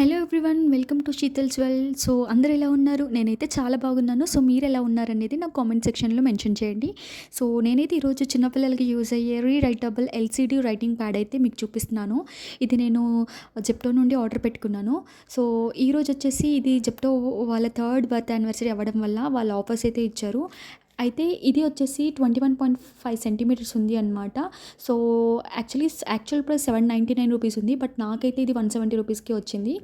Hello everyone, welcome to Sheetal's world. So అందరూ ఎలా ఉన్నారు? నేనైతే చాలా బాగున్నాను. సో మీరు ఎలా ఉన్నారనేది నాకు కామెంట్ సెక్షన్లో మెన్షన్ చేయండి. సో నేనైతే ఈరోజు చిన్నపిల్లలకి యూజ్ అయ్యే రీరైటబుల్ ఎల్సీడీ రైటింగ్ ప్యాడ్ అయితే మీకు చూపిస్తున్నాను. ఇది నేను జెప్టో నుండి ఆర్డర్ పెట్టుకున్నాను. సో ఈరోజు వచ్చేసి ఇది జెప్టో వాళ్ళ థర్డ్ బర్త్ యానివర్సరీ అవ్వడం వల్ల వాళ్ళు ఆఫర్స్ అయితే ఇచ్చారు. అయితే ఇది వచ్చేసి 21.5 సెంటీమీటర్స్ ఉంది అనమాట. సో యాక్చువల్ ప్రైస్ 799 రూపీస్ ఉంది. బట్ నాకైతే ఇది 170 రూపీస్కి వచ్చింది.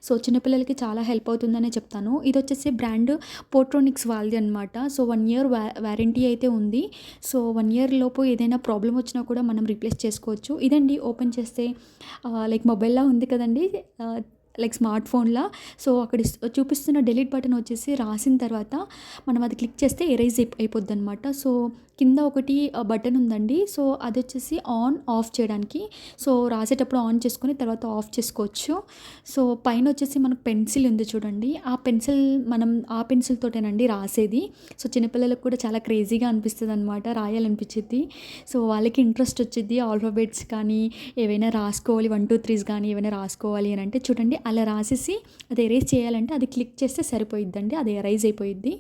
సో చిన్నపిల్లలకి చాలా హెల్ప్ అవుతుందనే చెప్తాను. ఇది వచ్చేసి బ్రాండ్ పోర్ట్రోనిక్స్ వాళ్ళది అనమాట. సో 1 ఇయర్ వారంటీ అయితే ఉంది. సో 1 ఇయర్ లోపు ఏదైనా ప్రాబ్లం వచ్చినా కూడా మనం రీప్లేస్ చేసుకోవచ్చు. ఇదండి ఓపెన్ చేస్తే లైక్ మొబైల్లా ఉంది కదండి, లైక్ స్మార్ట్ ఫోన్లా. సో అక్కడ చూపిస్తున్న డిలీట్ బటన్ వచ్చేసి రాసిన తర్వాత మనం అది క్లిక్ చేస్తే ఎరేజ్ అయిపోద్ది అనమాట. సో కింద ఒకటి బటన్ ఉందండి. సో అది వచ్చేసి ఆన్ ఆఫ్ చేయడానికి. సో రాసేటప్పుడు ఆన్ చేసుకొని తర్వాత ఆఫ్ చేసుకోవచ్చు. సో పైన వచ్చేసి మనకు పెన్సిల్ ఉంది చూడండి, మనం ఆ పెన్సిల్ తోటేనండి రాసేది. సో చిన్నపిల్లలకు కూడా చాలా క్రేజీగా అనిపిస్తుంది అనమాట, రాయాలనిపించింది. సో వాళ్ళకి ఇంట్రెస్ట్ వచ్చింది ఆల్ఫాబెట్స్ కానీ ఏవైనా రాసుకోవాలి, 1 2 3s కానీ ఏవైనా రాసుకోవాలి అని అంటే చూడండి అలా రాసేసి అది ఎరేజ్ చేయాలంటే అది క్లిక్ చేస్తే సరిపోయిద్దండి, అది ఎరైజ్ అయిపోయిద్ది.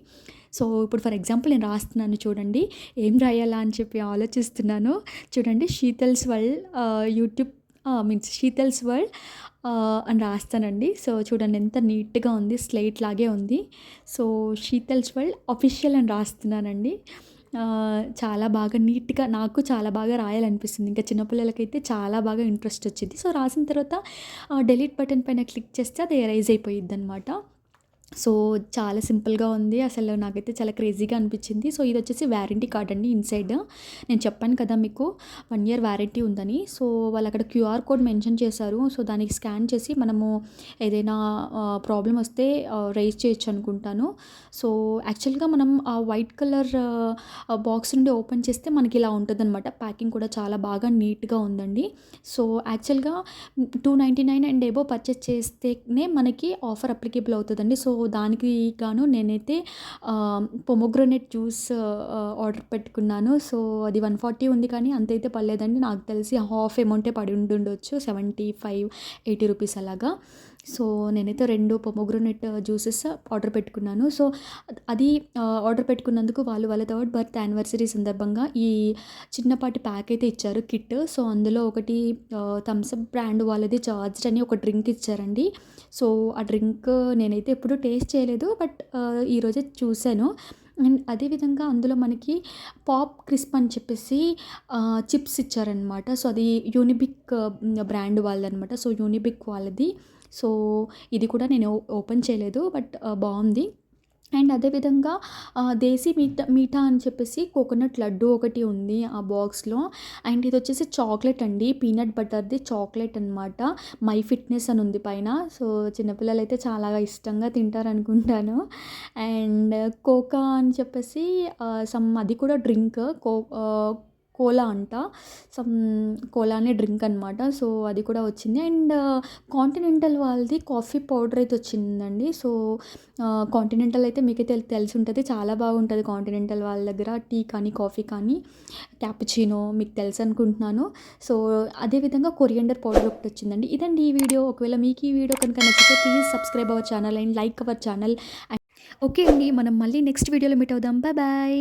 సో ఇప్పుడు ఫర్ ఎగ్జాంపుల్ నేను రాస్తున్నాను చూడండి, ఏం రాయాలా అని చెప్పి ఆలోచిస్తున్నాను. చూడండి శీతల్స్ వరల్డ్ యూట్యూబ్ శీతల్స్ వరల్డ్ అని రాస్తానండి. సో చూడండి ఎంత నీట్గా ఉంది, స్లేట్ లాగే ఉంది. సో శీతల్స్ వరల్డ్ అఫీషియల్ అని రాస్తున్నానండి. చాలా బాగా నీట్గా, నాకు చాలా బాగా రాయాలనిపిస్తుంది. ఇంకా చిన్నపిల్లలకైతే చాలా బాగా ఇంట్రెస్ట్ వచ్చింది. సో రాసిన తర్వాత డిలీట్ బటన్ పైన క్లిక్ చేస్తే అది ఎరైజ్ అయిపోయిద్ది అనమాట. సో చాలా సింపుల్గా ఉంది, అసలు నాకైతే చాలా క్రేజీగా అనిపించింది. సో ఇది వచ్చేసి వారంటీ కార్డ్ అండి. ఇన్సైడ్ నేను చెప్పాను కదా మీకు 1 ఇయర్ వారంటీ ఉందని. సో వాళ్ళు అక్కడ క్యూఆర్ కోడ్ మెన్షన్ చేశారు. సో దానికి స్కాన్ చేసి మనము ఏదైనా ప్రాబ్లం వస్తే రైజ్ చేయొచ్చు అనుకుంటాను. సో యాక్చువల్గా మనం ఆ వైట్ కలర్ బాక్స్ నుండి ఓపెన్ చేస్తే మనకి ఇలా ఉంటుందన్నమాట. ప్యాకింగ్ కూడా చాలా బాగా నీట్గా ఉందండి. సో యాక్చువల్గా 299 అండ్ ఎబో పర్చేస్ చేస్తేనే మనకి ఆఫర్ అప్లికేబుల్ అవుతుందండి. సో దానికి గాను నేనైతే పొమోగ్రనేట్ జ్యూస్ ఆర్డర్ పెట్టుకున్నాను. సో అది 140 ఉంది కానీ అంతైతే పడలేదండి, నాకు తెలిసి హాఫ్ అమౌంటే పడి ఉండుండొచ్చు, 75-80 రూపీస్ అలాగా. సో నేనైతే 2 పొమోగ్రనేట్ జ్యూసెస్ ఆర్డర్ పెట్టుకున్నాను. సో అది ఆర్డర్ పెట్టుకున్నందుకు వాళ్ళ థర్డ్ బర్త్ యానివర్సరీ సందర్భంగా ఈ చిన్నపాటి ప్యాక్ అయితే ఇచ్చారు, కిట్. సో అందులో ఒకటి థమ్స్అప్ బ్రాండ్ వాళ్ళది చార్జ్డ్ అని ఒక డ్రింక్ ఇచ్చారండి. సో ఆ డ్రింక్ నేనైతే ఎప్పుడూ టేస్ట్ చేయలేదు, బట్ ఈరోజే చూశాను. అండ్ అదేవిధంగా అందులో మనకి పాప్ క్రిస్ప్ అని చెప్పేసి చిప్స్ ఇచ్చారనమాట. సో అది యూనిబిక్ బ్రాండ్ వాళ్ళదనమాట. సో యూనిబిక్ వాళ్ళది. సో ఇది కూడా నేను ఓపెన్ చేయలేదు, బట్ బాగుంది. అండ్ అదేవిధంగా దేశీ మీఠా అని చెప్పేసి కోకోనట్ లడ్డు ఒకటి ఉంది ఆ బాక్స్లో. అండ్ ఇది వచ్చేసి చాక్లెట్ అండి, పీనట్ బటర్ది చాక్లెట్ అనమాట. మై ఫిట్నెస్ అని ఉంది పైన. సో చిన్నపిల్లలు అయితే చాలా ఇష్టంగా తింటారు అనుకుంటాను. అండ్ కోకా అని చెప్పేసి అది కూడా డ్రింక్, కోలా అంట, కోలా అనే డ్రింక్ అనమాట. సో అది కూడా వచ్చింది. అండ్ కాంటినెంటల్ వాళ్ళది కాఫీ పౌడర్ అయితే వచ్చిందండి. సో కాంటినెంటల్ అయితే మీకైతే తెలిసి ఉంటుంది, చాలా బాగుంటుంది కాంటినెంటల్ వాళ్ళ దగ్గర. టీ కానీ కాఫీ కానీ క్యాపుచినో మీకు తెలుసు అనుకుంటున్నాను. సో అదేవిధంగా కొరియండర్ పౌడర్ ఒకటి వచ్చిందండి. ఇదండి ఈ వీడియో. ఒకవేళ మీకు ఈ వీడియో కనుక నచ్చితే please subscribe our channel and like our channel. Okay అండి, మనం మళ్ళీ నెక్స్ట్ వీడియోలో మీట్ అవుదాం. Bye bye.